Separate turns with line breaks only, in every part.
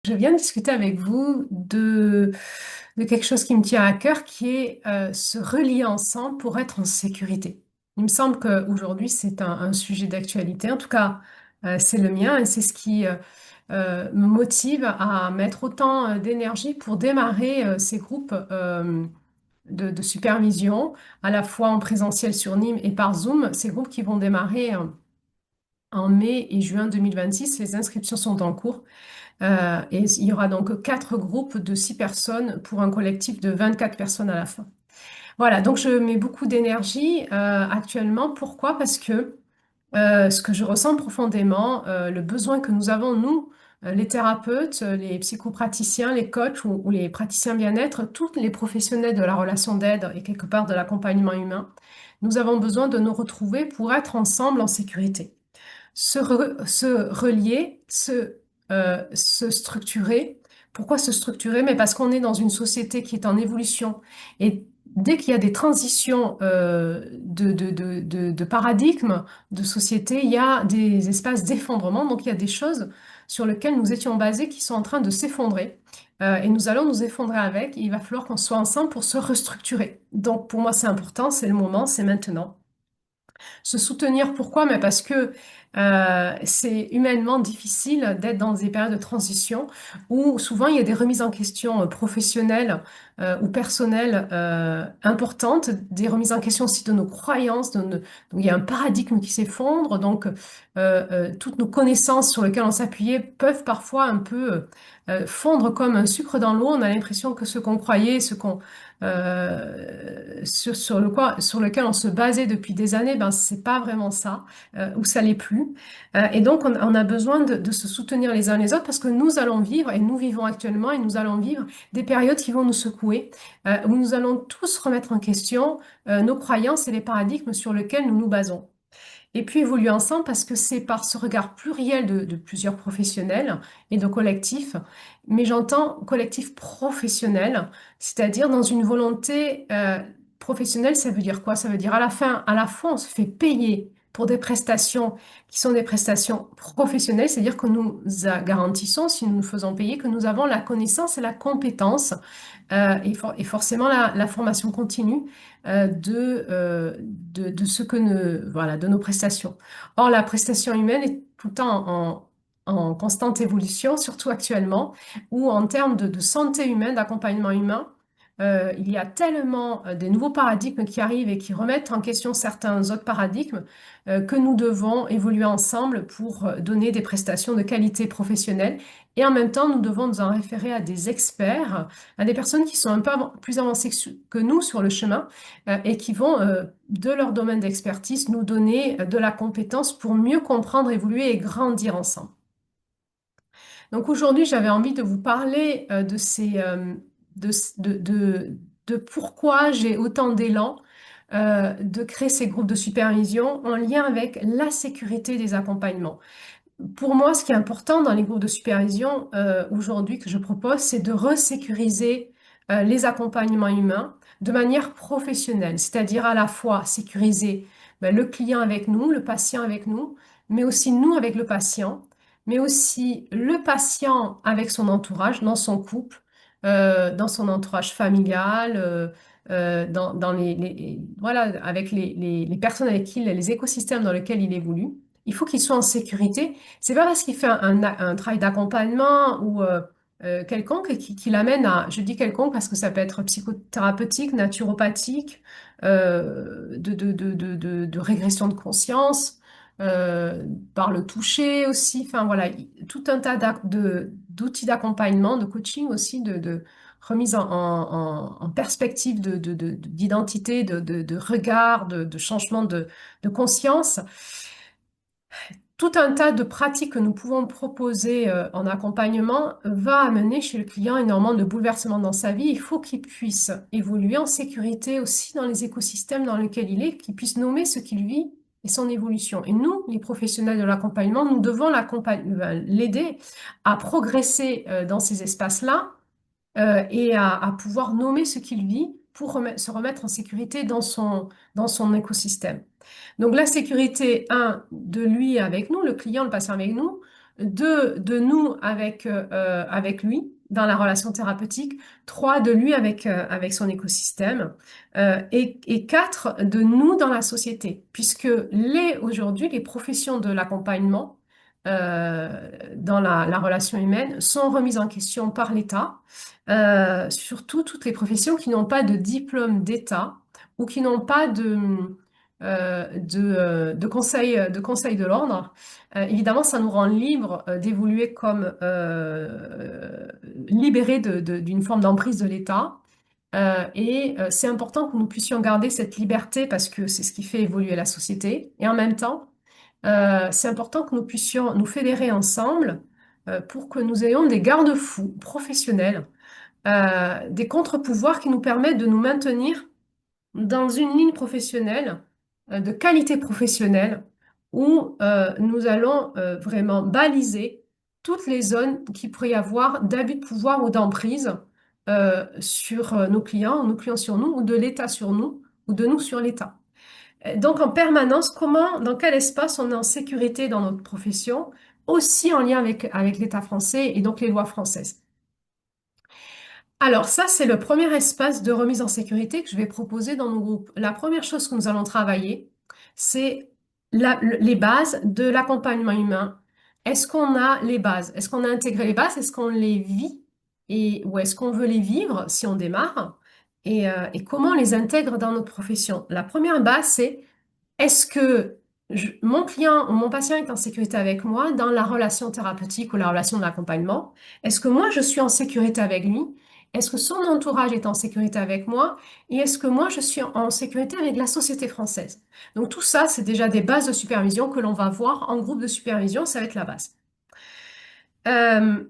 Je viens discuter avec vous de quelque chose qui me tient à cœur, qui est se relier ensemble pour être en sécurité. Il me semble qu'aujourd'hui, c'est un sujet d'actualité. En tout cas, c'est le mien et c'est ce qui me motive à mettre autant d'énergie pour démarrer ces groupes de supervision, à la fois en présentiel sur Nîmes et par Zoom. Ces groupes qui vont démarrer en mai et juin 2026. Les inscriptions sont en cours. Et il y aura donc 4 groupes de 6 personnes pour un collectif de 24 personnes à la fin. Voilà, donc je mets beaucoup d'énergie actuellement. Pourquoi? Parce que ce que je ressens profondément, le besoin que nous avons, nous, les thérapeutes, les psychopraticiens, les coachs ou les praticiens bien-être, tous les professionnels de la relation d'aide et quelque part de l'accompagnement humain, nous avons besoin de nous retrouver pour être ensemble en sécurité, se relier, se structurer. Pourquoi se structurer? Mais parce qu'on est dans une société qui est en évolution. Et dès qu'il y a des transitions de paradigme, de société, il y a des espaces d'effondrement. Donc il y a des choses sur lesquelles nous étions basés qui sont en train de s'effondrer. Et nous allons nous effondrer avec. Et il va falloir qu'on soit ensemble pour se restructurer. Donc pour moi, c'est important, c'est le moment, c'est maintenant. Se soutenir, pourquoi? Mais parce que c'est humainement difficile d'être dans des périodes de transition où souvent il y a des remises en question professionnelles ou personnelles importantes, des remises en question aussi de nos croyances. Donc il y a un paradigme qui s'effondre, donc toutes nos connaissances sur lesquelles on s'appuyait peuvent parfois un peu fondre comme un sucre dans l'eau. On a l'impression que ce qu'on croyait, sur lequel on se basait depuis des années, ben c'est pas vraiment ça, ou ça l'est plus. Et donc on a besoin de se soutenir les uns les autres parce que nous allons vivre, et nous vivons actuellement, et nous allons vivre des périodes qui vont nous secouer, où nous allons tous remettre en question nos croyances et les paradigmes sur lesquels nous nous basons. Et puis évoluer ensemble parce que c'est par ce regard pluriel de plusieurs professionnels et de collectifs, mais j'entends collectif professionnel, c'est-à-dire dans une volonté professionnelle, ça veut dire quoi? Ça veut dire à la fin, à la fois, on se fait payer pour des prestations qui sont des prestations professionnelles, c'est-à-dire que nous garantissons, si nous nous faisons payer, que nous avons la connaissance et la compétence et forcément la formation continue de ce que voilà, de nos prestations. Or, la prestation humaine est tout le temps en constante évolution, surtout actuellement, où en termes de santé humaine, d'accompagnement humain, il y a tellement des nouveaux paradigmes qui arrivent et qui remettent en question certains autres paradigmes que nous devons évoluer ensemble pour donner des prestations de qualité professionnelle. Et en même temps, nous devons nous en référer à des experts, à des personnes qui sont un peu plus avancées que nous sur le chemin et qui vont, de leur domaine d'expertise, nous donner de la compétence pour mieux comprendre, évoluer et grandir ensemble. Donc aujourd'hui, j'avais envie de vous parler de, de, de, de pourquoi j'ai autant d'élan de créer ces groupes de supervision en lien avec la sécurité des accompagnements. Pour moi, ce qui est important dans les groupes de supervision aujourd'hui que je propose, c'est de resécuriser les accompagnements humains de manière professionnelle, c'est-à-dire à la fois sécuriser le client avec nous, le patient avec nous, mais aussi nous avec le patient, mais aussi le patient avec son entourage, dans son couple, dans son entourage familial, dans voilà, avec les personnes avec qui, les écosystèmes dans lesquels il évolue. Il faut qu'il soit en sécurité. C'est pas parce qu'il fait un travail d'accompagnement ou quelconque qui l'amène à, je dis quelconque parce que ça peut être psychothérapeutique, naturopathique, de régression de conscience, par le toucher aussi. Enfin voilà, tout un tas d'outils d'accompagnement, de coaching aussi, de remise en perspective d'identité, de regard, de changement de conscience, tout un tas de pratiques que nous pouvons proposer en accompagnement va amener chez le client énormément de bouleversements dans sa vie. Il faut qu'il puisse évoluer en sécurité aussi dans les écosystèmes dans lesquels il est, qu'il puisse nommer ce qu'il vit et son évolution. Et nous, les professionnels de l'accompagnement, nous devons l'aider à progresser dans ces espaces-là et à pouvoir nommer ce qu'il vit pour se remettre en sécurité dans son écosystème. Donc la sécurité, un, de lui avec nous, le client, le patient avec nous, de nous avec lui dans la relation thérapeutique, 3 de lui avec son écosystème, et 4 de nous dans la société, puisque aujourd'hui, les professions de l'accompagnement dans la relation humaine sont remises en question par l'État, surtout toutes les professions qui n'ont pas de diplôme d'État ou qui n'ont pas de conseil de l'ordre. Évidemment, ça nous rend libres d'évoluer comme libérés d'une forme d'emprise de l'État. C'est important que nous puissions garder cette liberté parce que c'est ce qui fait évoluer la société. Et en même temps, c'est important que nous puissions nous fédérer ensemble pour que nous ayons des garde-fous professionnels, des contre-pouvoirs qui nous permettent de nous maintenir dans une ligne professionnelle, de qualité professionnelle, où nous allons vraiment baliser toutes les zones qui pourraient y avoir d'abus de pouvoir ou d'emprise sur nos clients sur nous, ou de l'État sur nous, ou de nous sur l'État. Donc en permanence, dans quel espace on est en sécurité dans notre profession, aussi en lien avec l'État français et donc les lois françaises. Alors ça, c'est le premier espace de remise en sécurité que je vais proposer dans nos groupes. La première chose que nous allons travailler, c'est les bases de l'accompagnement humain. Est-ce qu'on a les bases? Est-ce qu'on a intégré les bases? Est-ce qu'on les vit? Ou est-ce qu'on veut les vivre si on démarre? Et comment on les intègre dans notre profession? La première base, c'est est-ce que mon client ou mon patient est en sécurité avec moi dans la relation thérapeutique ou la relation de l'accompagnement? Est-ce que moi, je suis en sécurité avec lui? Est-ce que son entourage est en sécurité avec moi? Et est-ce que moi, je suis en sécurité avec la société française? Donc tout ça, c'est déjà des bases de supervision que l'on va voir en groupe de supervision, ça va être la base. Euh,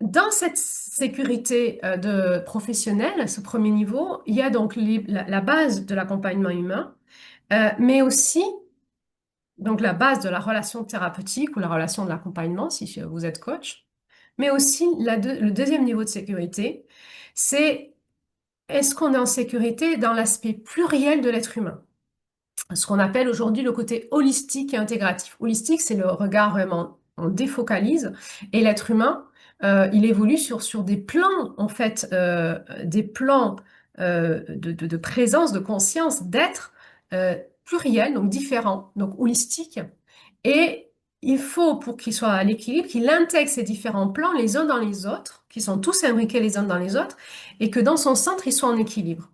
Dans cette sécurité de professionnelle, ce premier niveau, il y a donc la base de l'accompagnement humain, mais aussi donc la base de la relation thérapeutique ou la relation de l'accompagnement si vous êtes coach, mais aussi le deuxième niveau de sécurité, c'est est-ce qu'on est en sécurité dans l'aspect pluriel de l'être humain? Ce qu'on appelle aujourd'hui le côté holistique et intégratif. Holistique, c'est le regard vraiment, on défocalise, et l'être humain, il évolue sur des plans, en fait, des plans de présence, de conscience, d'être pluriels, donc différents, donc holistiques. Et il faut, pour qu'il soit à l'équilibre, qu'il intègre ces différents plans les uns dans les autres, qui sont tous imbriqués les uns dans les autres, et que dans son centre, ils soient en équilibre.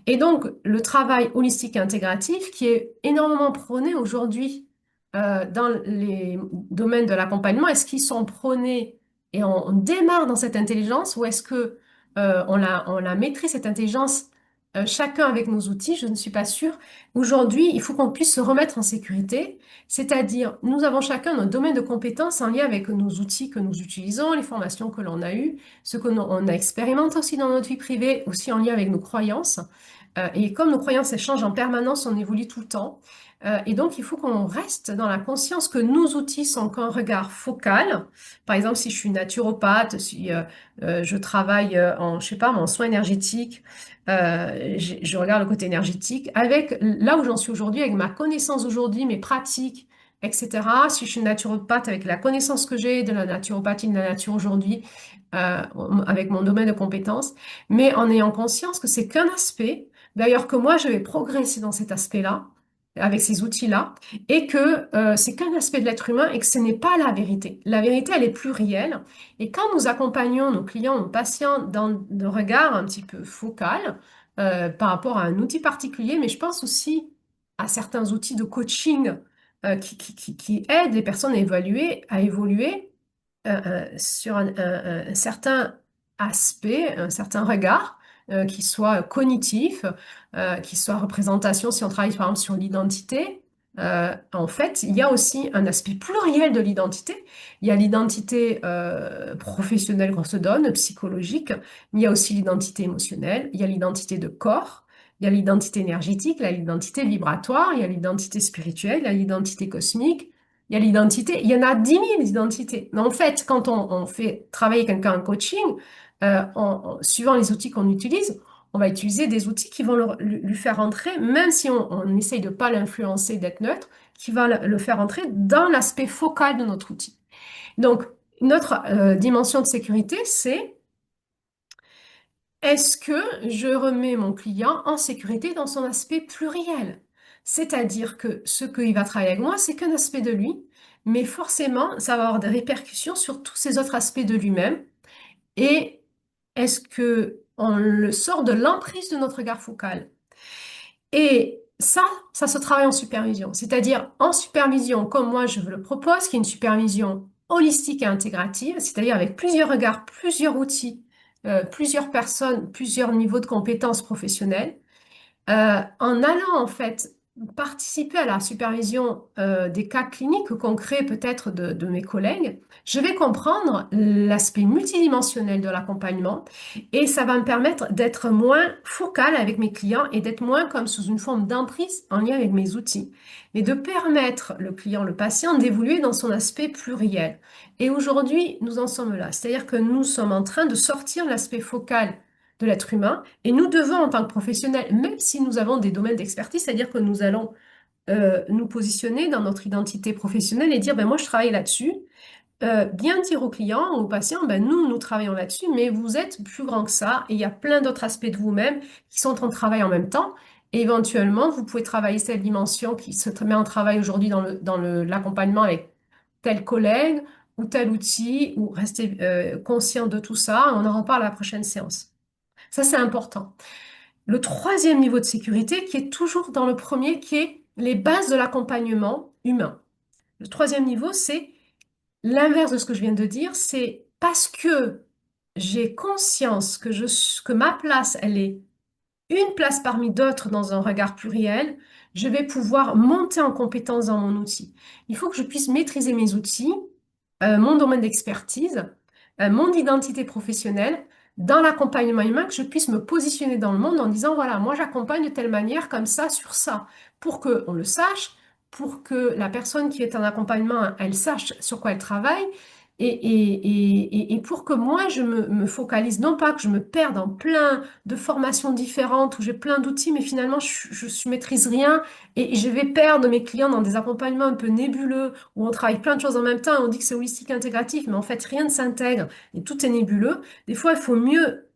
Et donc, le travail holistique et intégratif, qui est énormément prôné aujourd'hui dans les domaines de l'accompagnement, est-ce qu'ils sont prônés et on démarre dans cette intelligence ou est-ce que on la maîtrise, cette intelligence, chacun avec nos outils? Je ne suis pas sûre. Aujourd'hui, il faut qu'on puisse se remettre en sécurité, c'est-à-dire nous avons chacun notre domaine de compétences en lien avec nos outils que nous utilisons, les formations que l'on a eues, ce que on a expérimenté aussi dans notre vie privée, aussi en lien avec nos croyances. Et comme nos croyances elles changent en permanence, on évolue tout le temps. Et donc, il faut qu'on reste dans la conscience que nos outils sont qu'un regard focal. Par exemple, si je suis naturopathe, si je travaille je sais pas, en soins énergétiques, je regarde le côté énergétique avec là où j'en suis aujourd'hui, avec ma connaissance aujourd'hui, mes pratiques, etc. Si je suis naturopathe, avec la connaissance que j'ai de la naturopathie, de la nature aujourd'hui, euh, avec mon domaine de compétences, mais en ayant conscience que c'est qu'un aspect. D'ailleurs, que moi, je vais progresser dans cet aspect-là, avec ces outils-là, et que c'est qu'un aspect de l'être humain et que ce n'est pas la vérité. La vérité, elle est plurielle. Et quand nous accompagnons nos clients, nos patients dans le regard un petit peu focal par rapport à un outil particulier, mais je pense aussi à certains outils de coaching qui aident les personnes à évoluer sur un certain aspect, un certain regard qui soit cognitif, qui soit représentation, si on travaille par exemple sur l'identité. En fait, il y a aussi un aspect pluriel de l'identité. Il y a l'identité professionnelle qu'on se donne, psychologique, mais il y a aussi l'identité émotionnelle, il y a l'identité de corps, il y a l'identité énergétique, il y a l'identité vibratoire, il y a l'identité spirituelle, il y a l'identité cosmique, il y a l'identité, il y en a 10 000 identités. Mais en fait, quand on fait travailler quelqu'un en coaching, suivant les outils qu'on utilise, on va utiliser des outils qui vont lui faire entrer, même si on essaye de pas l'influencer, d'être neutre, qui va le faire entrer dans l'aspect focal de notre outil. Donc, notre dimension de sécurité, c'est est-ce que je remets mon client en sécurité dans son aspect pluriel? C'est-à-dire que ce qu'il va travailler avec moi, c'est qu'un aspect de lui, mais forcément, ça va avoir des répercussions sur tous ces autres aspects de lui-même. Et est-ce que on le sort de l'emprise de notre regard focal? Et ça se travaille en supervision. C'est-à-dire en supervision, comme moi je le propose, qui est une supervision holistique et intégrative, c'est-à-dire avec plusieurs regards, plusieurs outils, plusieurs personnes, plusieurs niveaux de compétences professionnelles en allant en fait participer à la supervision des cas cliniques concrets peut-être de mes collègues, je vais comprendre l'aspect multidimensionnel de l'accompagnement et ça va me permettre d'être moins focal avec mes clients et d'être moins comme sous une forme d'emprise en lien avec mes outils, mais de permettre le client, le patient d'évoluer dans son aspect pluriel. Et aujourd'hui, nous en sommes là, c'est-à-dire que nous sommes en train de sortir l'aspect focal de l'être humain. Et nous devons, en tant que professionnels, même si nous avons des domaines d'expertise, c'est-à-dire que nous allons nous positionner dans notre identité professionnelle et dire, ben moi, je travaille là-dessus. Bien dire aux clients, aux patients, ben nous travaillons là-dessus, mais vous êtes plus grand que ça et il y a plein d'autres aspects de vous-même qui sont en travail en même temps. Et éventuellement, vous pouvez travailler cette dimension qui se met en travail aujourd'hui l'accompagnement avec tel collègue ou tel outil, ou rester conscient de tout ça. On en reparle à la prochaine séance. Ça, c'est important. Le troisième niveau de sécurité, qui est toujours dans le premier, qui est les bases de l'accompagnement humain. Le troisième niveau, c'est l'inverse de ce que je viens de dire, c'est parce que j'ai conscience que ma place, elle est une place parmi d'autres dans un regard pluriel, je vais pouvoir monter en compétence dans mon outil. Il faut que je puisse maîtriser mes outils, mon domaine d'expertise, mon identité professionnelle dans l'accompagnement humain, que je puisse me positionner dans le monde en disant, voilà, moi j'accompagne de telle manière, comme ça, sur ça, pour qu'on le sache, pour que la personne qui est en accompagnement, elle sache sur quoi elle travaille, et pour que moi, me focalise, non pas que je me perde en plein de formations différentes où j'ai plein d'outils, mais finalement, je maîtrise rien et je vais perdre mes clients dans des accompagnements un peu nébuleux où on travaille plein de choses en même temps et on dit que c'est holistique intégratif, mais en fait, rien ne s'intègre et tout est nébuleux. Des fois, il faut mieux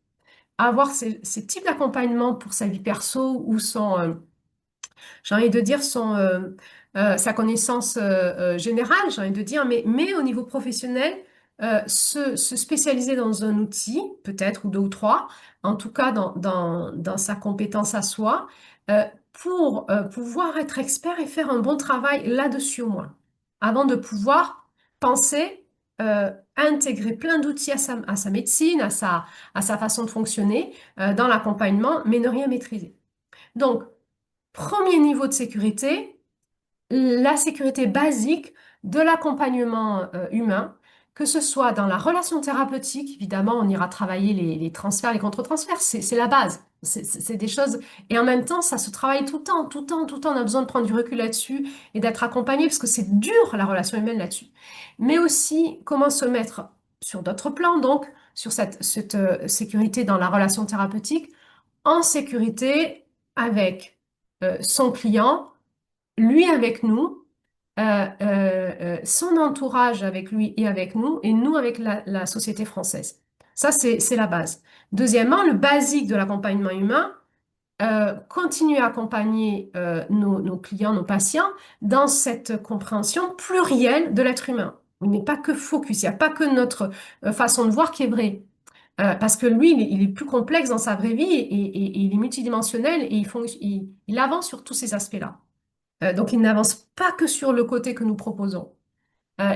avoir ces types d'accompagnement pour sa vie perso ou j'ai envie de dire, sa connaissance générale, j'ai envie de dire, mais au niveau professionnel, se spécialiser dans un outil, peut-être, ou deux ou trois, en tout cas dans sa compétence à soi, pour pouvoir être expert et faire un bon travail là-dessus au moins, avant de pouvoir penser intégrer plein d'outils à sa médecine, à sa façon de fonctionner dans l'accompagnement, mais ne rien maîtriser. Donc, premier niveau de sécurité, la sécurité basique de l'accompagnement humain, que ce soit dans la relation thérapeutique, évidemment, on ira travailler les transferts, les contre-transferts, c'est la base. C'est des choses, et en même temps, ça se travaille tout le temps, tout le temps, tout le temps, on a besoin de prendre du recul là-dessus et d'être accompagné, parce que c'est dur, la relation humaine là-dessus. Mais aussi, comment se mettre sur d'autres plans, donc, sur cette sécurité dans la relation thérapeutique, en sécurité avec son client, lui avec nous, son entourage avec lui et nous avec la société française. Ça, c'est la base. Deuxièmement, le basique de l'accompagnement humain, continuer à accompagner nos clients, nos patients dans cette compréhension plurielle de l'être humain. Il n'est pas que focus, il n'y a pas que notre façon de voir qui est vraie. Parce que lui, il est plus complexe dans sa vraie vie et il est multidimensionnel et il avance sur tous ces aspects-là. Donc, il n'avance pas que sur le côté que nous proposons.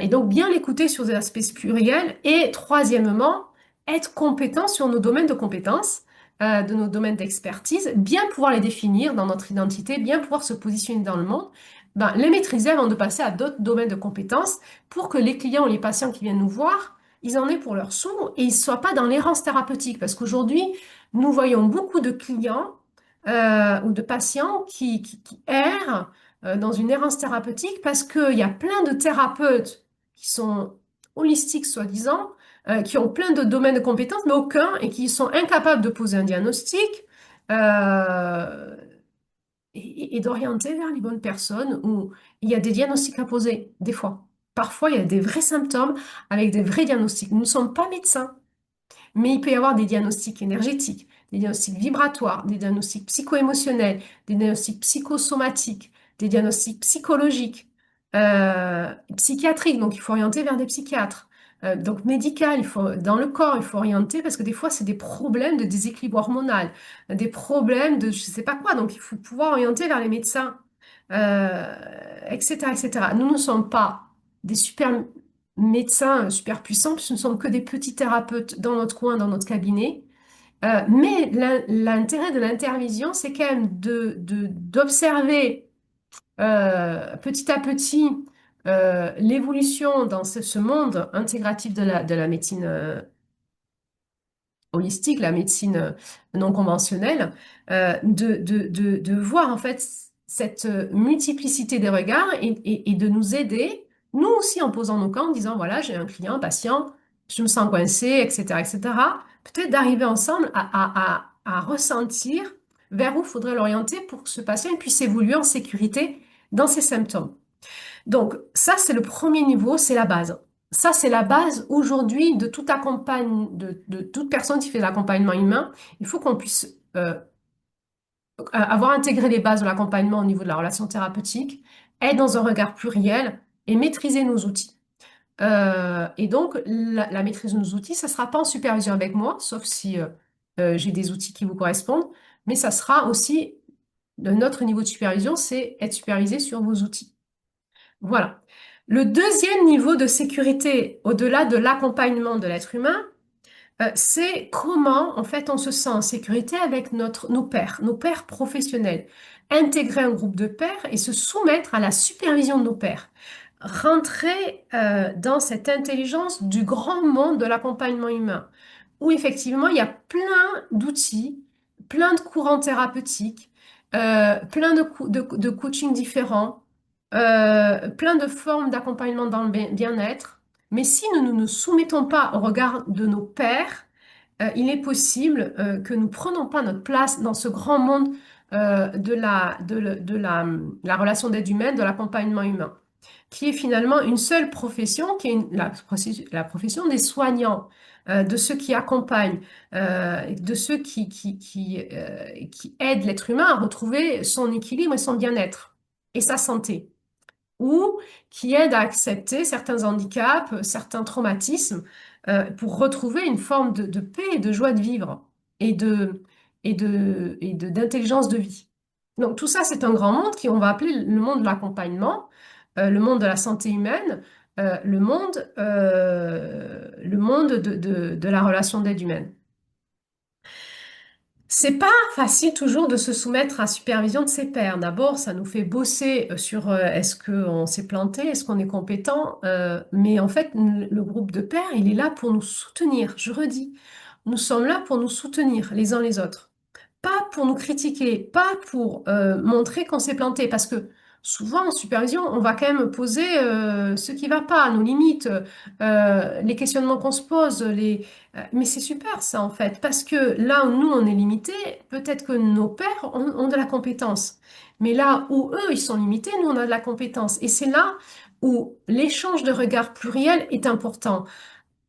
Et donc, bien l'écouter sur des aspects pluriels. Et troisièmement, être compétent sur nos domaines de compétences, de nos domaines d'expertise, bien pouvoir les définir dans notre identité, bien pouvoir se positionner dans le monde, ben, les maîtriser avant de passer à d'autres domaines de compétences pour que les clients ou les patients qui viennent nous voir, ils en aient pour leur sous et ils ne soient pas dans l'errance thérapeutique. Parce qu'aujourd'hui, nous voyons beaucoup de clients ou de patients qui errent dans une errance thérapeutique parce qu'il y a plein de thérapeutes qui sont holistiques, soi-disant, qui ont plein de domaines de compétences, mais aucun, et qui sont incapables de poser un diagnostic euh, et d'orienter vers les bonnes personnes où il y a des diagnostics à poser, des fois. Parfois, il y a des vrais symptômes avec des vrais diagnostics. Nous ne sommes pas médecins. Mais il peut y avoir des diagnostics énergétiques, des diagnostics vibratoires, des diagnostics psycho-émotionnels, des diagnostics psychosomatiques, des diagnostics psychologiques, psychiatriques. Donc, il faut orienter vers des psychiatres. Donc, médical, il faut, dans le corps, il faut orienter parce que des fois, c'est des problèmes de déséquilibre hormonal, des problèmes de je sais pas quoi. Donc, il faut pouvoir orienter vers les médecins, euh, etc., etc. Nous ne sommes pas des super médecins super puissants, puisque nous ne sommes que des petits thérapeutes dans notre coin, dans notre cabinet. Mais l'intérêt de l'intervision, c'est quand même d'observer petit à petit l'évolution dans ce monde intégratif de la médecine holistique, la médecine non conventionnelle, de voir en fait cette multiplicité des regards et de nous aider, nous aussi en posant nos camps, en disant, voilà, j'ai un client, un patient, je me sens coincé, etc., etc. Peut-être d'arriver ensemble à ressentir vers où il faudrait l'orienter pour que ce patient puisse évoluer en sécurité dans ses symptômes. Donc, ça, c'est le premier niveau, c'est la base. Ça, c'est la base aujourd'hui de de toute personne qui fait de l'accompagnement humain. Il faut qu'on puisse avoir intégré les bases de l'accompagnement au niveau de la relation thérapeutique, être dans un regard pluriel et maîtriser nos outils. Et donc, la maîtrise de nos outils, ça ne sera pas en supervision avec moi, sauf si j'ai des outils qui vous correspondent, mais ça sera aussi de notre niveau de supervision, c'est être supervisé sur vos outils. Voilà. Le deuxième niveau de sécurité, au-delà de l'accompagnement de l'être humain, c'est comment, en fait, on se sent en sécurité avec nos pairs professionnels. Intégrer un groupe de pairs et se soumettre à la supervision de nos pairs. Rentrer dans cette intelligence du grand monde de l'accompagnement humain, où effectivement, il y a plein d'outils, plein de courants thérapeutiques, plein de coachings différents, plein de formes d'accompagnement dans le bien-être. Mais si nous ne nous soumettons pas au regard de nos pairs, il est possible que nous ne prenions pas notre place dans ce grand monde la relation d'aide humaine, de l'accompagnement humain, qui est finalement une seule profession, qui est la profession des soignants, de ceux qui accompagnent, de ceux qui aident l'être humain à retrouver son équilibre et son bien-être et sa santé ou qui aide à accepter certains handicaps, certains traumatismes, pour retrouver une forme de paix et de joie de vivre et d'intelligence de vie. Donc tout ça, c'est un grand monde qui on va appeler le monde de l'accompagnement, le monde de la santé humaine, le monde de la relation d'aide humaine. C'est pas facile toujours de se soumettre à la supervision de ses pairs. D'abord, ça nous fait bosser sur est-ce qu'on s'est planté, est-ce qu'on est compétent. Mais en fait, le groupe de pairs, il est là pour nous soutenir. Je redis, nous sommes là pour nous soutenir les uns les autres. Pas pour nous critiquer, pas pour montrer qu'on s'est planté. Parce que souvent, en supervision, on va quand même poser ce qui va pas, nos limites, les questionnements qu'on se pose, mais c'est super ça en fait, parce que là où nous on est limité, peut-être que nos pairs ont de la compétence. Mais là où eux ils sont limités, nous on a de la compétence. Et c'est là où l'échange de regards pluriel est important.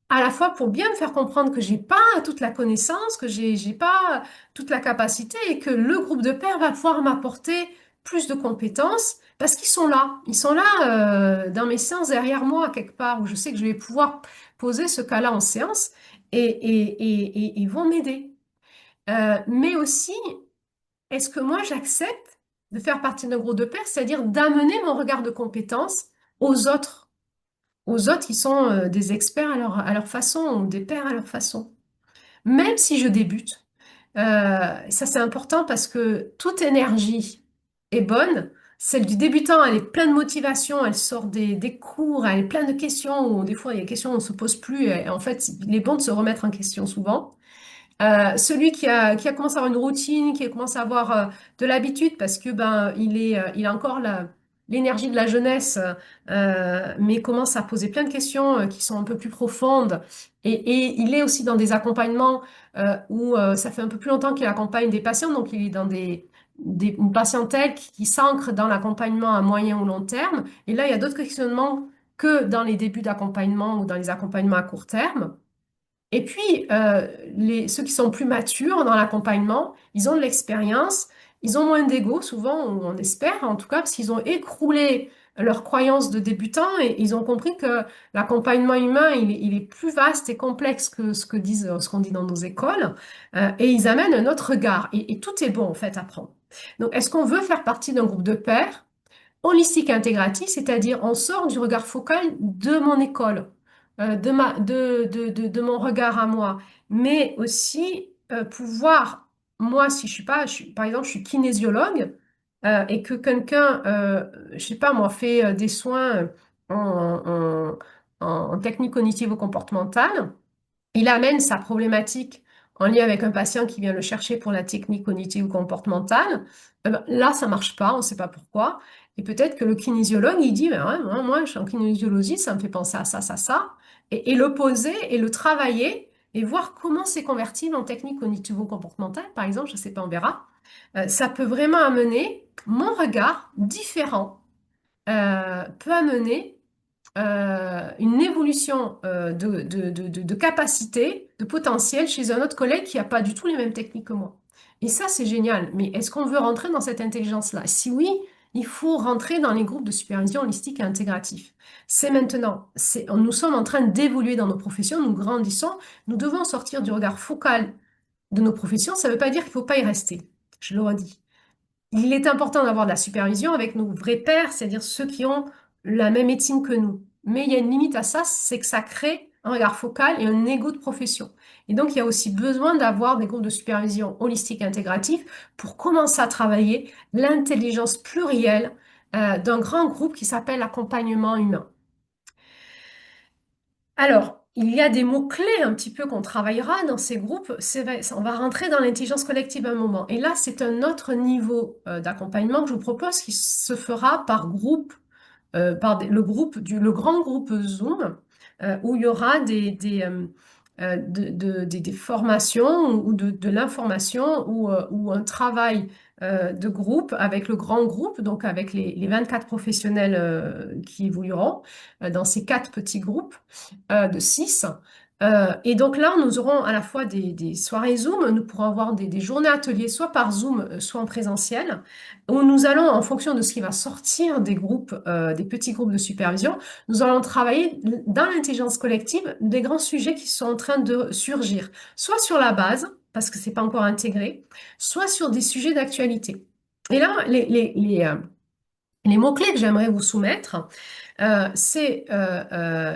À la fois pour bien me faire comprendre que j'ai pas toute la connaissance, que j'ai pas toute la capacité et que le groupe de pairs va pouvoir m'apporter plus de compétences parce qu'ils sont là. Ils sont là dans mes séances derrière moi quelque part où je sais que je vais pouvoir poser ce cas-là en séance et ils vont m'aider. Mais aussi, est-ce que moi j'accepte de faire partie d'un groupe de pairs, c'est-à-dire d'amener mon regard de compétence aux autres? Aux autres qui sont des experts à leur façon ou des pairs à leur façon. Même si je débute, ça c'est important parce que toute énergie est bonne. Celle du débutant, elle est pleine de motivation, elle sort des cours, elle est pleine de questions, où des fois il y a des questions où on ne se pose plus, et en fait il est bon de se remettre en question souvent. Celui qui a commencé à avoir une routine, qui a commencé à avoir de l'habitude parce que ben il a encore l'énergie de la jeunesse, mais commence à poser plein de questions qui sont un peu plus profondes. Et il est aussi dans des accompagnements où ça fait un peu plus longtemps qu'il accompagne des patients, donc il est dans une patientèle qui s'ancre dans l'accompagnement à moyen ou long terme. Et là, il y a d'autres questionnements que dans les débuts d'accompagnement ou dans les accompagnements à court terme. Et puis, ceux qui sont plus matures dans l'accompagnement, ils ont de l'expérience, ils ont moins d'ego, souvent, ou on espère en tout cas, parce qu'ils ont écroulé leurs croyances de débutants et ils ont compris que l'accompagnement humain, il est plus vaste et complexe que ce qu'on dit dans nos écoles, et ils amènent un autre regard. Et tout est bon, en fait, à prendre. Donc, est-ce qu'on veut faire partie d'un groupe de pairs? Holistique et intégratif, c'est-à-dire on sort du regard focal de mon école, de mon regard à moi, mais aussi pouvoir, moi, si je suis pas, par exemple, je suis kinésiologue et que quelqu'un, je sais pas, moi, fait des soins en technique cognitivo-comportementale, il amène sa problématique en lien avec un patient qui vient le chercher pour la technique cognitive ou comportementale. Là, ça marche pas, on ne sait pas pourquoi. Et peut-être que le kinésiologue, il dit, ben ouais, moi, je suis en kinésiologie, ça me fait penser à ça, ça, ça. Et le poser et le travailler et voir comment c'est convertible en technique cognitivo-comportementale, par exemple, je ne sais pas, on verra. Ça peut vraiment amener mon regard différent, peut amener une évolution de capacité, de potentiel chez un autre collègue qui n'a pas du tout les mêmes techniques que moi. Et ça, c'est génial. Mais est-ce qu'on veut rentrer dans cette intelligence-là? Si oui, il faut rentrer dans les groupes de supervision holistique et intégratif. C'est maintenant. Nous sommes en train d'évoluer dans nos professions, nous grandissons, nous devons sortir du regard focal de nos professions. Ça ne veut pas dire qu'il ne faut pas y rester. Je le redis. Il est important d'avoir de la supervision avec nos vrais pairs, c'est-à-dire ceux qui ont la même médecine que nous. Mais il y a une limite à ça, c'est que ça crée un regard focal et un ego de profession. Et donc, il y a aussi besoin d'avoir des groupes de supervision holistique et intégratif pour commencer à travailler l'intelligence plurielle d'un grand groupe qui s'appelle l'accompagnement humain. Alors, il y a des mots-clés un petit peu qu'on travaillera dans ces groupes. C'est vrai, on va rentrer dans l'intelligence collective à un moment. Et là, c'est un autre niveau d'accompagnement que je vous propose qui se fera par groupe, le grand groupe Zoom, où il y aura des formations ou de l'information ou un travail de groupe avec le grand groupe, donc avec les 24 professionnels qui évolueront dans ces quatre petits groupes de 6. Et donc là, nous aurons à la fois des soirées Zoom, nous pourrons avoir des journées ateliers, soit par Zoom, soit en présentiel, où nous allons, en fonction de ce qui va sortir des groupes, des petits groupes de supervision, nous allons travailler dans l'intelligence collective des grands sujets qui sont en train de surgir, soit sur la base, parce que c'est pas encore intégré, soit sur des sujets d'actualité. Et là, les mots-clés que j'aimerais vous soumettre, il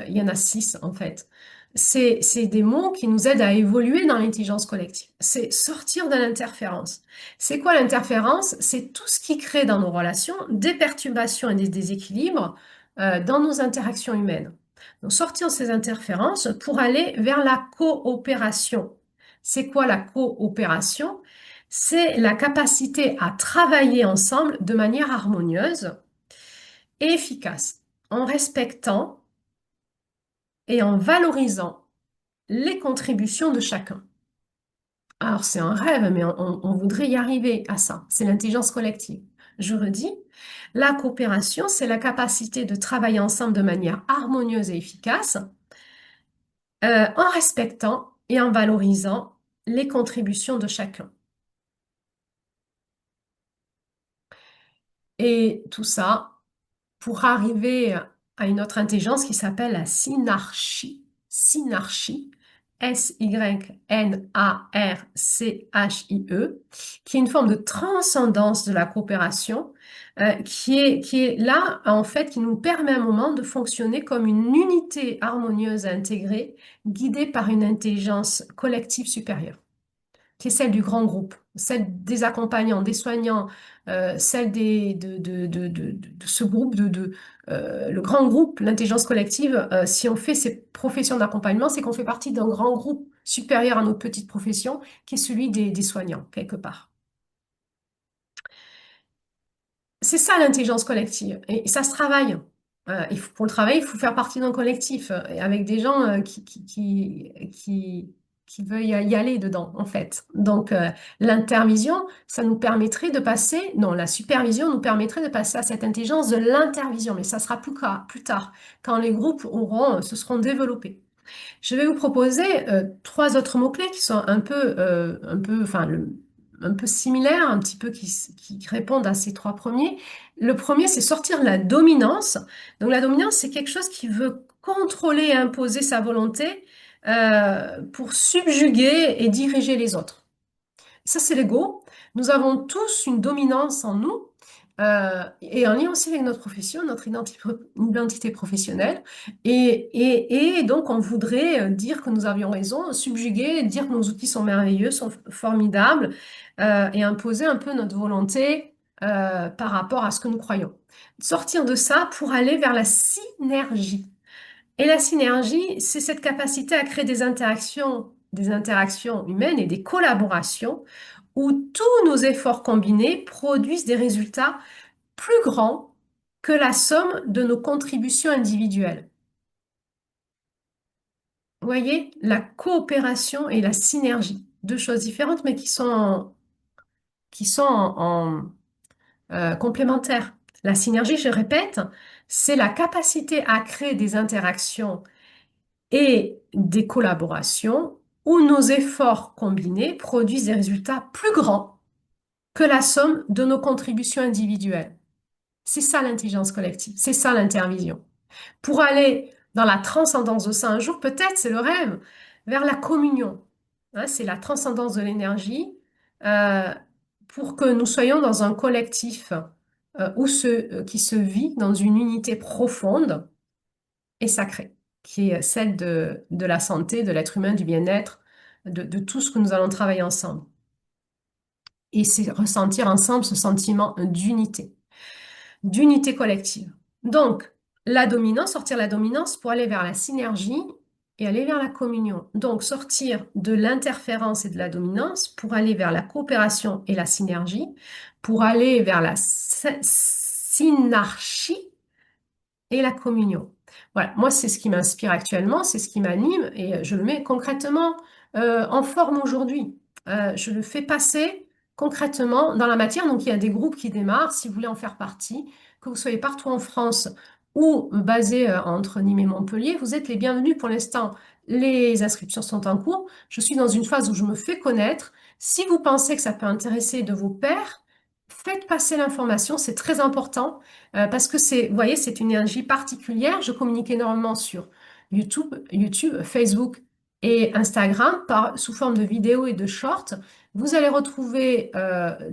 y en a 6 en fait. C'est des mots qui nous aident à évoluer dans l'intelligence collective. C'est sortir de l'interférence. C'est quoi l'interférence? C'est tout ce qui crée dans nos relations des perturbations et des déséquilibres dans nos interactions humaines. Donc sortir de ces interférences pour aller vers la coopération. C'est quoi la coopération? C'est la capacité à travailler ensemble de manière harmonieuse et efficace, en respectant et en valorisant les contributions de chacun. Alors, c'est un rêve, mais on voudrait y arriver à ça. C'est l'intelligence collective. Je redis, la coopération, c'est la capacité de travailler ensemble de manière harmonieuse et efficace, en respectant et en valorisant les contributions de chacun. Et tout ça pour arriver à une autre intelligence qui s'appelle la synarchie. Synarchie, Synarchie, qui est une forme de transcendance de la coopération, qui est là, en fait, qui nous permet à un moment de fonctionner comme une unité harmonieuse intégrée, guidée par une intelligence collective supérieure qui est celle du grand groupe, celle des accompagnants, des soignants, celle de ce groupe, le grand groupe, l'intelligence collective. Si on fait ces professions d'accompagnement, c'est qu'on fait partie d'un grand groupe supérieur à notre petite profession, qui est celui des soignants, quelque part. C'est ça l'intelligence collective, et ça se travaille. Pour le travail, il faut faire partie d'un collectif, et avec des gens qui qui veut y aller dedans, en fait. Donc, l'intervision, ça nous permettrait de passer, non, la supervision nous permettrait de passer à cette intelligence de l'intervision, mais ça sera plus tard, quand les groupes se seront développés. Je vais vous proposer trois autres mots-clés qui sont enfin, un peu similaires, un petit peu qui répondent à ces trois premiers. Le premier, c'est sortir de la dominance. Donc la dominance, c'est quelque chose qui veut contrôler et imposer sa volonté pour subjuguer et diriger les autres. Ça, c'est l'ego. Nous avons tous une dominance en nous et en lien aussi avec notre profession, notre identité professionnelle. Et donc, on voudrait dire que nous avions raison, subjuguer, dire que nos outils sont merveilleux, sont formidables et imposer un peu notre volonté par rapport à ce que nous croyons. Sortir de ça pour aller vers la synergie. Et la synergie, c'est cette capacité à créer des interactions humaines et des collaborations où tous nos efforts combinés produisent des résultats plus grands que la somme de nos contributions individuelles. Vous voyez, la coopération et la synergie, deux choses différentes, mais qui sont complémentaires. La synergie, je répète, c'est la capacité à créer des interactions et des collaborations où nos efforts combinés produisent des résultats plus grands que la somme de nos contributions individuelles. C'est ça l'intelligence collective, c'est ça l'intervision. Pour aller dans la transcendance de ça un jour, peut-être c'est le rêve, vers la communion. Hein, c'est la transcendance de l'énergie euh, pour que nous soyons dans un collectif qui se vit dans une unité profonde et sacrée, qui est celle de la santé, de l'être humain, du bien-être, de tout ce que nous allons travailler ensemble. Et c'est ressentir ensemble ce sentiment d'unité collective. Donc, la dominance, sortir la dominance pour aller vers la synergie et aller vers la communion. Donc, sortir de l'interférence et de la dominance pour aller vers la coopération et la synergie, pour aller vers la synarchie et la communion. Voilà, moi, c'est ce qui m'inspire actuellement, c'est ce qui m'anime et je le mets concrètement en forme aujourd'hui. Je le fais passer concrètement dans la matière. Donc, il y a des groupes qui démarrent. Si vous voulez en faire partie, que vous soyez partout en France ou basé entre Nîmes et Montpellier, vous êtes les bienvenus pour l'instant. Les inscriptions sont en cours. Je suis dans une phase où je me fais connaître. Si vous pensez que ça peut intéresser de vos pairs, faites passer l'information, c'est très important. Parce que vous voyez, c'est une énergie particulière. Je communique énormément sur YouTube, Facebook et Instagram sous forme de vidéos et de shorts. Vous allez retrouver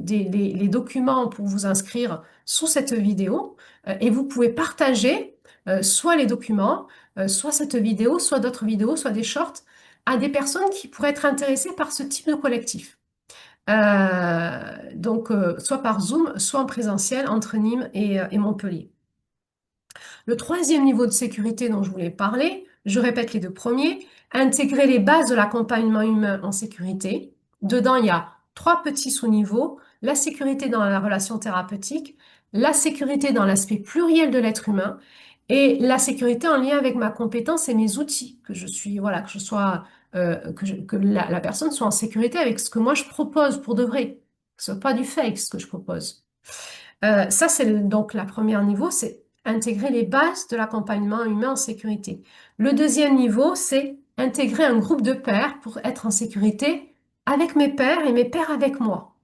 les documents pour vous inscrire sous cette vidéo et vous pouvez partager soit les documents, soit cette vidéo, soit d'autres vidéos, soit des shorts à des personnes qui pourraient être intéressées par ce type de collectif. Donc, soit par Zoom, soit en présentiel entre Nîmes et Montpellier. Le troisième niveau de sécurité dont je voulais parler, je répète les deux premiers, intégrer les bases de l'accompagnement humain en sécurité. Dedans, il y a trois petits sous-niveaux, la sécurité dans la relation thérapeutique, la sécurité dans l'aspect pluriel de l'être humain et la sécurité en lien avec ma compétence et mes outils, que je suis, voilà, que je sois, que la personne soit en sécurité avec ce que moi je propose pour de vrai, que ce soit pas du fake ce que je propose. Ça, c'est donc la première niveau, c'est intégrer les bases de l'accompagnement humain en sécurité. Le deuxième niveau, c'est intégrer un groupe de pairs pour être en sécurité avec mes pairs et mes pairs avec moi.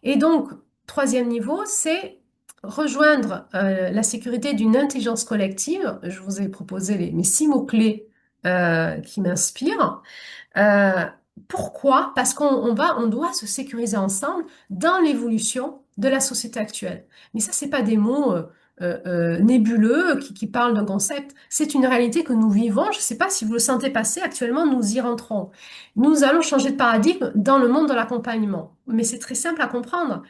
Et donc, troisième niveau, c'est rejoindre la sécurité d'une intelligence collective. Je vous ai proposé mes 6 mots-clés qui m'inspirent. Euh, Pourquoi? Parce on doit se sécuriser ensemble dans l'évolution de la société actuelle. Mais ça, c'est pas des mots nébuleux qui parlent d'un concept. C'est une réalité que nous vivons. Je ne sais pas si vous le sentez passer. Actuellement, nous y rentrons. Nous allons changer de paradigme dans le monde de l'accompagnement. Mais c'est très simple à comprendre.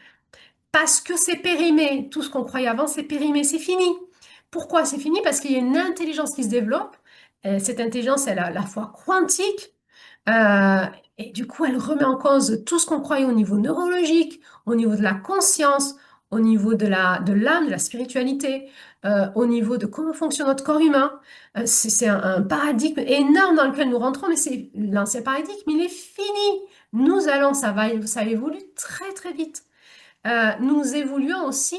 Parce que c'est périmé. Tout ce qu'on croyait avant, c'est périmé, c'est fini. Pourquoi c'est fini? Parce qu'il y a une intelligence qui se développe. Cette intelligence, elle est à la fois quantique, euh, et du coup, elle remet en cause tout ce qu'on croyait au niveau neurologique, au niveau de la conscience, au niveau de l'âme, de la spiritualité, au niveau de comment fonctionne notre corps humain. C'est un paradigme énorme dans lequel nous rentrons, mais c'est l'ancien paradigme, il est fini. Ça évolue très très vite. Nous évoluons aussi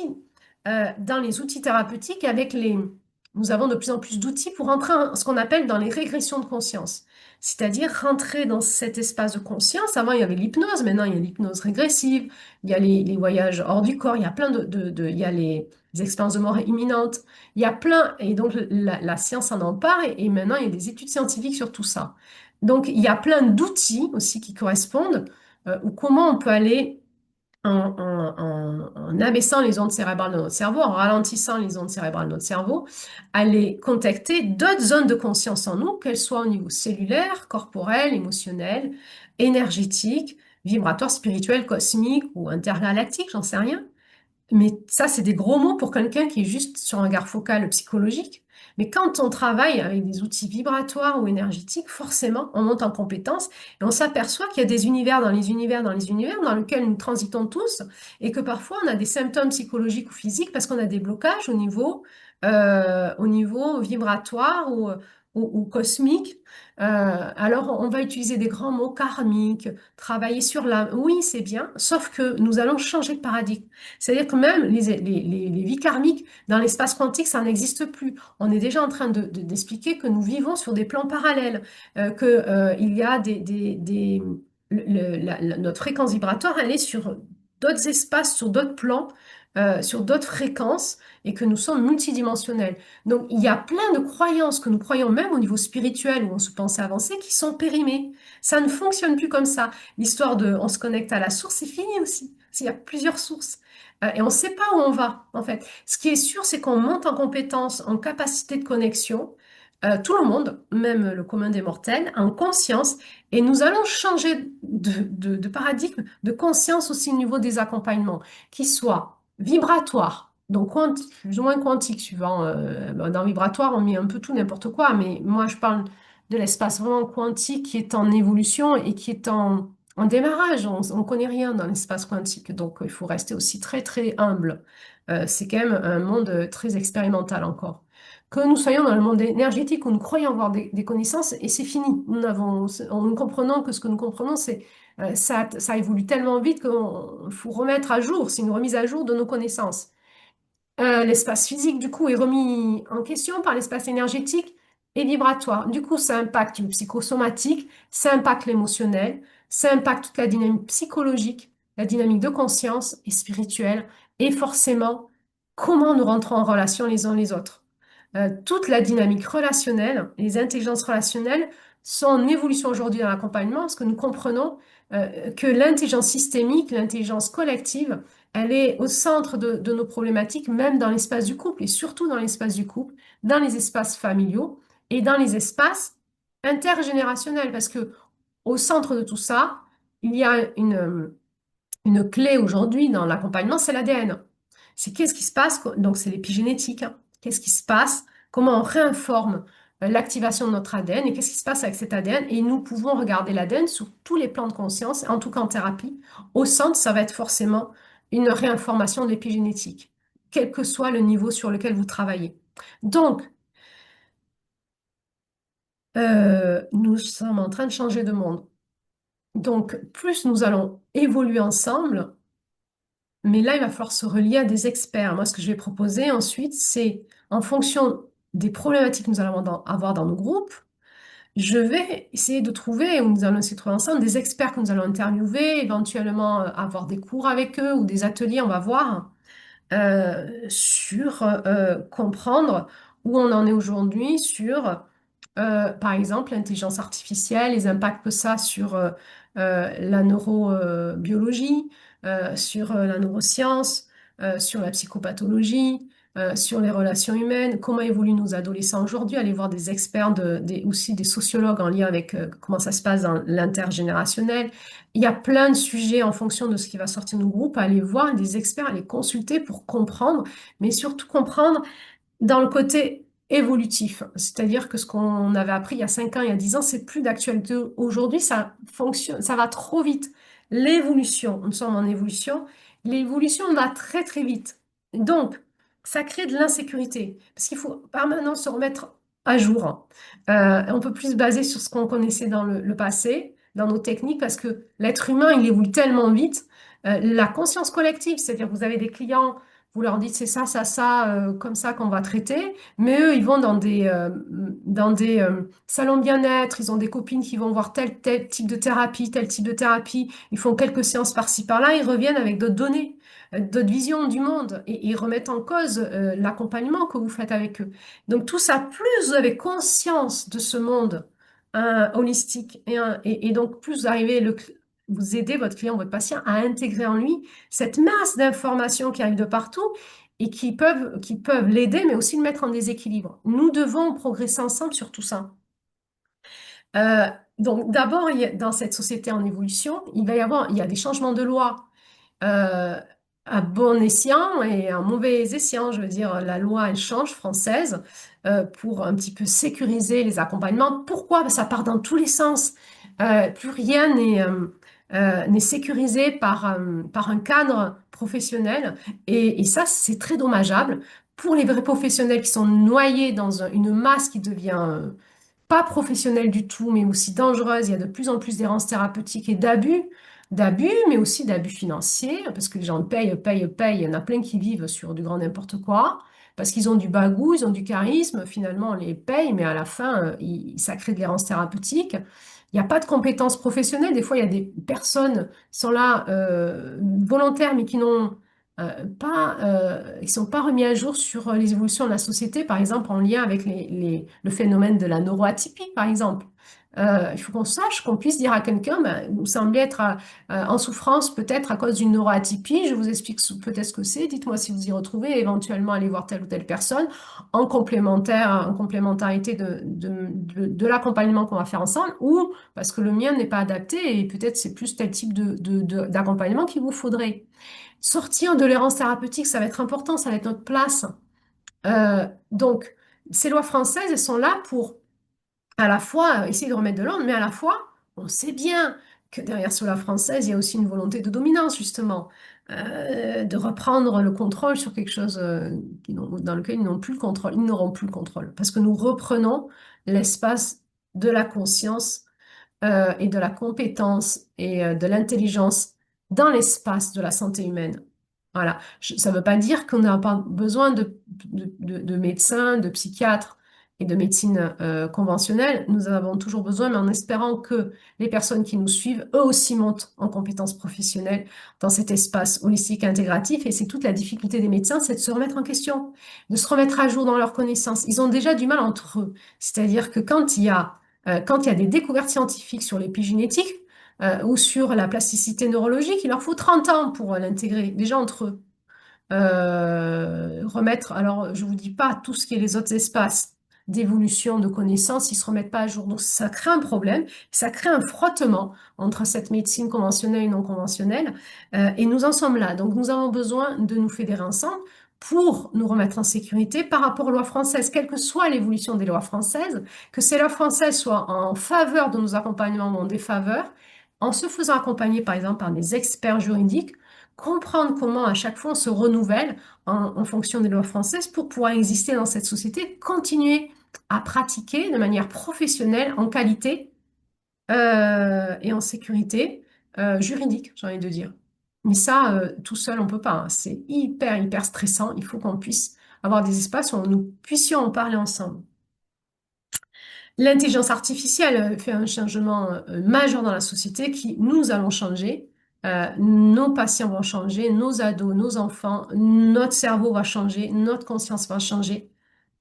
dans les outils thérapeutiques nous avons de plus en plus d'outils pour entrer en ce qu'on appelle dans les régressions de conscience. C'est-à-dire rentrer dans cet espace de conscience. Avant, il y avait l'hypnose, maintenant, il y a l'hypnose régressive, il y a les voyages hors du corps, il y a plein il y a les expériences de mort imminente, il y a plein, et donc la science en empare, et maintenant, il y a des études scientifiques sur tout ça. Donc, il y a plein d'outils aussi qui correspondent, ou comment on peut aller en abaissant les ondes cérébrales de notre cerveau, en ralentissant les ondes cérébrales de notre cerveau, aller contacter d'autres zones de conscience en nous, qu'elles soient au niveau cellulaire, corporel, émotionnel, énergétique, vibratoire, spirituel, cosmique ou intergalactique, j'en sais rien. Mais ça, c'est des gros mots pour quelqu'un qui est juste sur un regard focal psychologique. Mais quand on travaille avec des outils vibratoires ou énergétiques, forcément, on monte en compétence et on s'aperçoit qu'il y a des univers dans les univers dans les univers dans lesquels nous transitons tous et que parfois on a des symptômes psychologiques ou physiques parce qu'on a des blocages au niveau vibratoire ou cosmique. Alors, on va utiliser des grands mots karmiques, travailler sur l'âme. Oui, c'est bien, sauf que nous allons changer de paradigme. C'est-à-dire que même les vies karmiques dans l'espace quantique, ça n'existe plus. On est déjà en train d'expliquer que nous vivons sur des plans parallèles, il y a notre fréquence vibratoire, elle est sur d'autres espaces, sur d'autres plans, sur d'autres fréquences, et que nous sommes multidimensionnels. Donc, il y a plein de croyances que nous croyons même au niveau spirituel où on se pensait avancer qui sont périmées. Ça ne fonctionne plus comme ça. L'histoire de on se connecte à la source, c'est fini aussi. Il y a plusieurs sources. Et on ne sait pas où on va, en fait. Ce qui est sûr, c'est qu'on monte en compétence, en capacité de connexion, tout le monde, même le commun des mortels, en conscience, et nous allons changer de paradigme, de conscience aussi au niveau des accompagnements, qui soient vibratoires, donc plus ou moins quantiques, suivant. Dans vibratoire, on met un peu tout, n'importe quoi, mais moi, je parle de l'espace vraiment quantique qui est en évolution et qui est en démarrage. On ne connaît rien dans l'espace quantique, donc il faut rester aussi très, très humble. C'est quand même un monde très expérimental encore. Que nous soyons dans le monde énergétique où nous croyons avoir des connaissances, et c'est fini. Nous comprenons que ce que nous comprenons, ça évolue tellement vite qu'il faut remettre à jour, c'est une remise à jour de nos connaissances. L'espace physique, du coup, est remis en question par l'espace énergétique et vibratoire. Du coup, ça impacte le psychosomatique, ça impacte l'émotionnel, ça impacte toute la dynamique psychologique, la dynamique de conscience et spirituelle, et forcément, comment nous rentrons en relation les uns les autres. Toute la dynamique relationnelle, les intelligences relationnelles sont en évolution aujourd'hui dans l'accompagnement parce que nous comprenons que l'intelligence systémique, l'intelligence collective, elle est au centre de nos problématiques, même dans l'espace du couple et surtout dans l'espace du couple, dans les espaces familiaux et dans les espaces intergénérationnels parce que au centre de tout ça, il y a une clé aujourd'hui dans l'accompagnement, c'est l'ADN. C'est qu'est-ce qui se passe, donc c'est l'épigénétique, hein. Qu'est-ce qui se passe, comment on réinforme l'activation de notre ADN et qu'est-ce qui se passe avec cet ADN. Et nous pouvons regarder l'ADN sur tous les plans de conscience, en tout cas en thérapie. Au centre, ça va être forcément une réinformation de l'épigénétique, quel que soit le niveau sur lequel vous travaillez. Donc, nous sommes en train de changer de monde. Donc, plus nous allons évoluer ensemble, mais là, il va falloir se relier à des experts. Moi, ce que je vais proposer ensuite, c'est en fonction des problématiques que nous allons avoir dans nos groupes, je vais essayer de trouver, ou nous allons essayer de trouver ensemble, des experts que nous allons interviewer, éventuellement avoir des cours avec eux ou des ateliers, on va voir, sur comprendre où on en est aujourd'hui sur, par exemple, l'intelligence artificielle, les impacts que ça a sur la neurobiologie, sur la neuroscience, sur la psychopathologie, sur les relations humaines, comment évoluent nos adolescents aujourd'hui, aller voir des experts, aussi des sociologues en lien avec comment ça se passe dans l'intergénérationnel. Il y a plein de sujets en fonction de ce qui va sortir de nos groupes, à aller voir des experts, à les consulter pour comprendre, mais surtout comprendre dans le côté évolutif. C'est-à-dire que ce qu'on avait appris il y a 5 ans, il y a 10 ans, c'est plus d'actualité aujourd'hui, ça fonctionne, ça va trop vite. L'évolution, nous sommes en évolution l'évolution va très très vite. Donc, ça crée de l'insécurité parce qu'il faut permanemment se remettre à jour. On peut plus se baser sur ce qu'on connaissait dans le passé, dans nos techniques, parce que l'être humain, il évolue tellement vite. La conscience collective, c'est-à-dire que vous avez des clients, vous leur dites c'est ça, comme ça qu'on va traiter, mais eux, ils vont dans des salons de bien-être, ils ont des copines qui vont voir tel type de thérapie, tel type de thérapie. Ils font quelques séances par-ci, par-là, ils reviennent avec d'autres données, d'autres visions du monde et ils remettent en cause l'accompagnement que vous faites avec eux. Donc tout ça, plus vous avez conscience de ce monde holistique et donc plus vous arrivez, vous aidez votre client, votre patient à intégrer en lui cette masse d'informations qui arrivent de partout et qui peuvent l'aider, mais aussi le mettre en déséquilibre. Nous devons progresser ensemble sur tout ça. Euh, donc d'abord, dans cette société en évolution, il y a des changements de loi euh, à bon escient et à mauvais escient. Je veux dire, la loi, elle change française pour un petit peu sécuriser les accompagnements. Pourquoi? Parce que ça part dans tous les sens. Plus rien n'est sécurisé par un cadre professionnel. Et ça, c'est très dommageable pour les vrais professionnels qui sont noyés dans une masse qui devient pas professionnelle du tout, mais aussi dangereuse. Il y a de plus en plus d'errance thérapeutique et d'abus, mais aussi d'abus financiers, parce que les gens payent, payent, payent. Il y en a plein qui vivent sur du grand n'importe quoi, parce qu'ils ont du bagou, ils ont du charisme. Finalement, on les paye, mais à la fin, ça crée de l'errance thérapeutique. Il n'y a pas de compétences professionnelles. Des fois, il y a des personnes qui sont là, volontaires, mais qui n'ont ils sont pas remis à jour sur les évolutions de la société, par exemple en lien avec le phénomène de la neuroatypie, par exemple. Il faut qu'on sache, qu'on puisse dire à quelqu'un, ben, vous semblez être en souffrance peut-être à cause d'une neuroatypie, je vous explique peut-être ce que c'est, dites-moi si vous y retrouvez, et éventuellement aller voir telle ou telle personne en complémentarité de l'accompagnement qu'on va faire ensemble, ou parce que le mien n'est pas adapté et peut-être c'est plus tel type d'accompagnement qu'il vous faudrait. Sortir de l'errance thérapeutique, ça va être important, ça va être notre place. Donc, ces lois françaises, elles sont là pour à la fois essayer de remettre de l'ordre, mais à la fois, on sait bien que derrière ces lois françaises, il y a aussi une volonté de dominance, justement, de reprendre le contrôle sur quelque chose dans lequel ils n'ont plus le contrôle, ils n'auront plus le contrôle, parce que nous reprenons l'espace de la conscience et de la compétence et de l'intelligence dans l'espace de la santé humaine. Voilà. Ça ne veut pas dire qu'on n'a pas besoin de médecins, de psychiatres et de médecine conventionnelle. Nous en avons toujours besoin, mais en espérant que les personnes qui nous suivent, eux aussi, montent en compétences professionnelles dans cet espace holistique intégratif. Et c'est toute la difficulté des médecins, c'est de se remettre en question, de se remettre à jour dans leurs connaissances. Ils ont déjà du mal entre eux. C'est-à-dire que quand il y a des découvertes scientifiques sur l'épigénétique ou sur la plasticité neurologique, il leur faut 30 ans pour l'intégrer, déjà entre eux. Remettre, alors je vous dis pas tout ce qui est les autres espaces d'évolution de connaissances, ils se remettent pas à jour. Donc ça crée un problème, ça crée un frottement entre cette médecine conventionnelle et non conventionnelle, et nous en sommes là. Donc nous avons besoin de nous fédérer ensemble pour nous remettre en sécurité par rapport aux lois françaises, quelle que soit l'évolution des lois françaises, que ces lois françaises soient en faveur de nos accompagnements ou en défaveur, en se faisant accompagner par exemple par des experts juridiques, comprendre comment à chaque fois on se renouvelle en fonction des lois françaises pour pouvoir exister dans cette société, continuer à pratiquer de manière professionnelle, en qualité et en sécurité juridique, j'ai envie de dire. Mais ça, tout seul, on peut pas, hein. C'est hyper, hyper stressant. Il faut qu'on puisse avoir des espaces où nous puissions en parler ensemble. L'intelligence artificielle fait un changement majeur dans la société qui nous allons changer. Nos patients vont changer, nos ados, nos enfants, notre cerveau va changer, notre conscience va changer.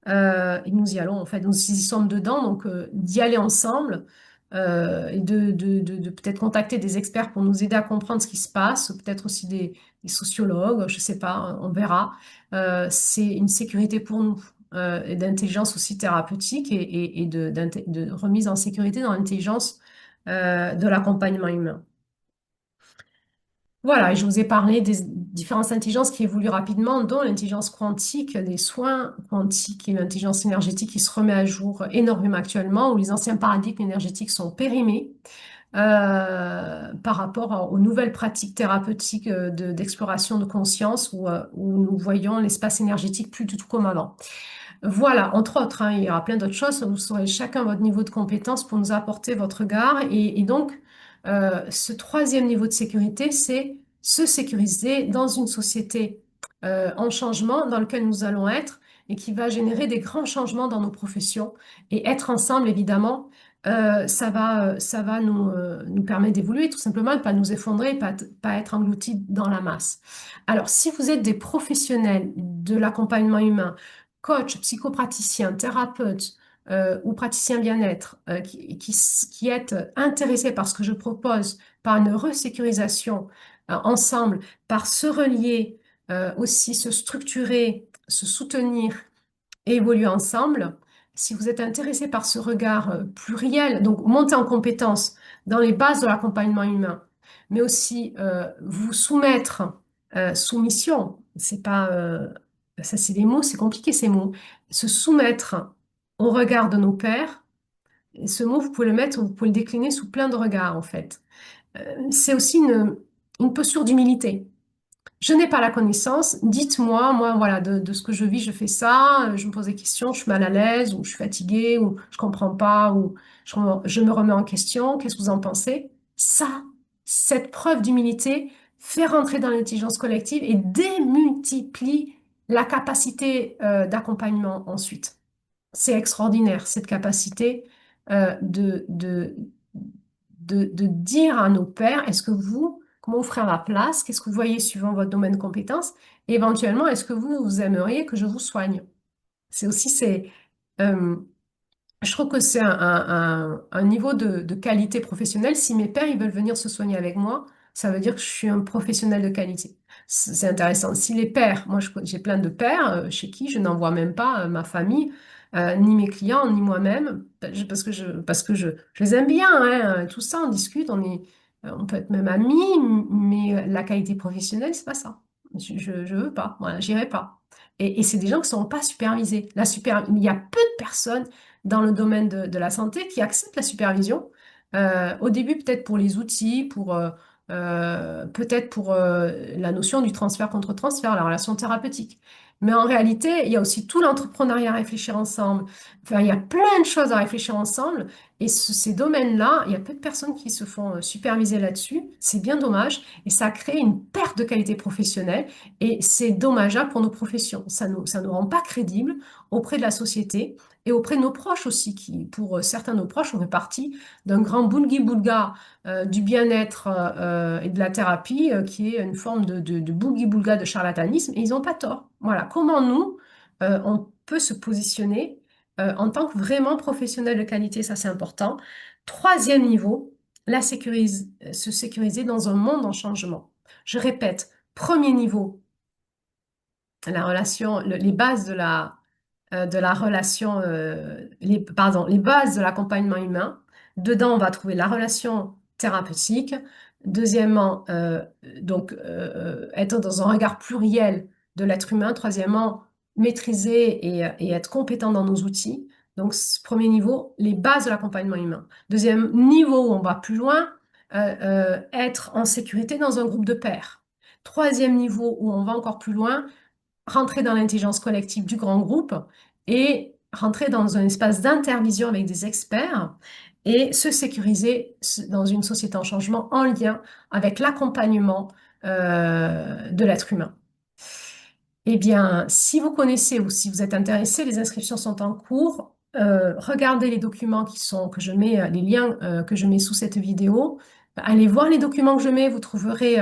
Et nous y allons, en fait, nous y sommes dedans, donc d'y aller ensemble et de peut-être contacter des experts pour nous aider à comprendre ce qui se passe, peut-être aussi des sociologues, je sais pas, on verra. C'est une sécurité pour nous et d'intelligence aussi thérapeutique et de remise en sécurité dans l'intelligence de l'accompagnement humain. Voilà, et je vous ai parlé des différentes intelligences qui évoluent rapidement, dont l'intelligence quantique, des soins quantiques et l'intelligence énergétique qui se remet à jour énormément actuellement, où les anciens paradigmes énergétiques sont périmés. par rapport aux nouvelles pratiques thérapeutiques d'exploration de conscience où nous voyons l'espace énergétique plus du tout comme avant. Voilà, entre autres, hein, il y aura plein d'autres choses. Vous saurez chacun votre niveau de compétence pour nous apporter votre regard. Et donc, ce troisième niveau de sécurité, c'est se sécuriser dans une société en changement dans lequel nous allons être et qui va générer des grands changements dans nos professions. Et être ensemble, évidemment, ça va nous permettre d'évoluer, tout simplement, de ne pas nous effondrer, pas être engloutis dans la masse. Alors, si vous êtes des professionnels de l'accompagnement humain, coach, psychopraticien, thérapeute ou praticien bien-être qui êtes intéressé par ce que je propose, par une resécurisation ensemble, par se relier, aussi se structurer, se soutenir et évoluer ensemble. Si vous êtes intéressé par ce regard pluriel, donc monter en compétence dans les bases de l'accompagnement humain, mais aussi vous soumettre, soumission, c'est pas, ça c'est des mots, c'est compliqué ces mots, se soumettre au regard de nos pairs, et ce mot, vous pouvez le mettre, vous pouvez le décliner sous plein de regards en fait. C'est aussi une posture d'humilité. Je n'ai pas la connaissance. Dites-moi, moi, voilà, de ce que je vis, je fais ça. Je me pose des questions, je suis mal à l'aise, ou je suis fatiguée, ou je comprends pas, ou je me remets en question. Qu'est-ce que vous en pensez? Ça, cette preuve d'humilité fait rentrer dans l'intelligence collective et démultiplie la capacité d'accompagnement ensuite. C'est extraordinaire, cette capacité euh, de, de, de dire à nos pairs, est-ce que vous, comment vous ferez à ma place? Qu'est-ce que vous voyez suivant votre domaine de compétences? Et éventuellement, est-ce que vous aimeriez que je vous soigne? C'est aussi, euh, je trouve que c'est un niveau de qualité professionnelle. Si mes pairs, ils veulent venir se soigner avec moi, ça veut dire que je suis un professionnel de qualité. C'est intéressant. Si les pairs, moi j'ai plein de pairs chez qui je n'envoie même pas ma famille, ni mes clients, ni moi-même, parce que je les aime bien, hein, tout ça, on discute, on peut être même amis, mais la qualité professionnelle, c'est pas ça. Je veux pas, voilà, j'irai pas. Et c'est des gens qui sont pas supervisés. Il y a peu de personnes dans le domaine de la santé qui acceptent la supervision. Au début, peut-être pour les outils, peut-être pour la notion du transfert contre transfert, la relation thérapeutique. Mais en réalité, il y a aussi tout l'entrepreneuriat à réfléchir ensemble. Enfin, il y a plein de choses à réfléchir ensemble. Et ces domaines-là, il y a peu de personnes qui se font superviser là-dessus. C'est bien dommage. Et ça crée une perte de qualité professionnelle. Et c'est dommageable pour nos professions. Ça nous rend pas crédibles auprès de la société et auprès de nos proches aussi, qui, pour certains de nos proches, on fait partie d'un grand boulgui-boulga du bien-être et de la thérapie, qui est une forme de boulgui-boulga de charlatanisme, et ils n'ont pas tort. Voilà, comment nous, on peut se positionner en tant que vraiment professionnel de qualité, ça c'est important. Troisième niveau, se sécuriser dans un monde en changement. Je répète, premier niveau, la relation, les bases de la relation, les bases de l'accompagnement humain. Dedans, on va trouver la relation thérapeutique. Deuxièmement, être dans un regard pluriel de l'être humain. Troisièmement, maîtriser et être compétent dans nos outils. Donc, premier niveau, les bases de l'accompagnement humain. Deuxième niveau, où on va plus loin, être en sécurité dans un groupe de pairs. Troisième niveau, où on va encore plus loin, rentrer dans l'intelligence collective du grand groupe et rentrer dans un espace d'intervision avec des experts et se sécuriser dans une société en changement en lien avec l'accompagnement de l'être humain. Eh bien, si vous connaissez ou si vous êtes intéressé, les inscriptions sont en cours. Regardez les documents que je mets, les liens que je mets sous cette vidéo. Allez voir les documents que je mets. Vous trouverez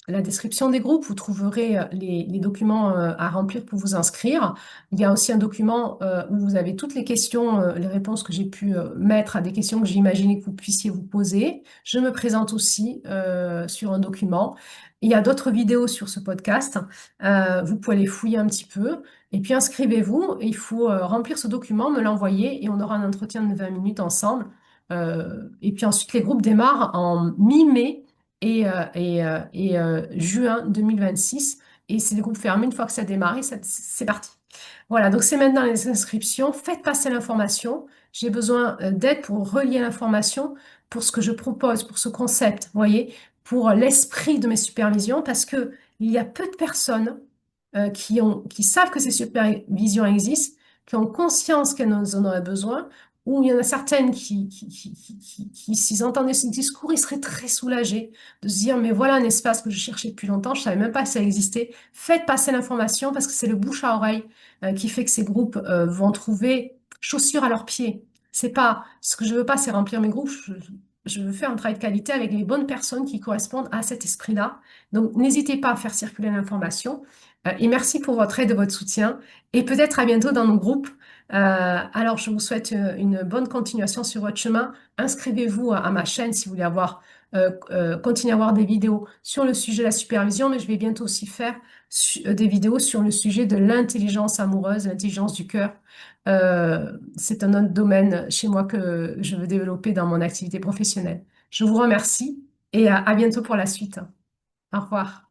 la description des groupes. Vous trouverez les documents à remplir pour vous inscrire. Il y a aussi un document où vous avez toutes les questions, les réponses que j'ai pu mettre à des questions que j'ai imaginé que vous puissiez vous poser. Je me présente aussi sur un document. Il y a d'autres vidéos sur ce podcast. Vous pouvez les fouiller un petit peu. Et puis inscrivez-vous. Il faut remplir ce document, me l'envoyer et on aura un entretien de 20 minutes ensemble. Et puis ensuite, les groupes démarrent en mi-mai et juin 2026. Et c'est des groupes fermés. Une fois que ça a démarré, c'est parti. Voilà, donc c'est maintenant les inscriptions. Faites passer l'information. J'ai besoin d'aide pour relier l'information pour ce que je propose, pour ce concept, vous voyez, pour l'esprit de mes supervisions, parce que il y a peu de personnes qui savent que ces supervisions existent, qui ont conscience qu'elles en auraient besoin, ou il y en a certaines qui, s'ils entendaient ce discours, ils seraient très soulagés de se dire, mais voilà un espace que je cherchais depuis longtemps, je savais même pas que ça existait. Faites passer l'information parce que c'est le bouche à oreille qui fait que ces groupes vont trouver chaussures à leurs pieds. C'est pas, ce que je veux pas, c'est remplir mes groupes. Je veux faire un travail de qualité avec les bonnes personnes qui correspondent à cet esprit-là. Donc, n'hésitez pas à faire circuler l'information. Et merci pour votre aide et votre soutien. Et peut-être à bientôt dans nos groupes. Alors, je vous souhaite une bonne continuation sur votre chemin. Inscrivez-vous à ma chaîne si vous voulez continuer à voir des vidéos sur le sujet de la supervision, mais je vais bientôt aussi faire des vidéos sur le sujet de l'intelligence amoureuse, l'intelligence du cœur. C'est un autre domaine chez moi que je veux développer dans mon activité professionnelle. Je vous remercie et à bientôt pour la suite. Au revoir.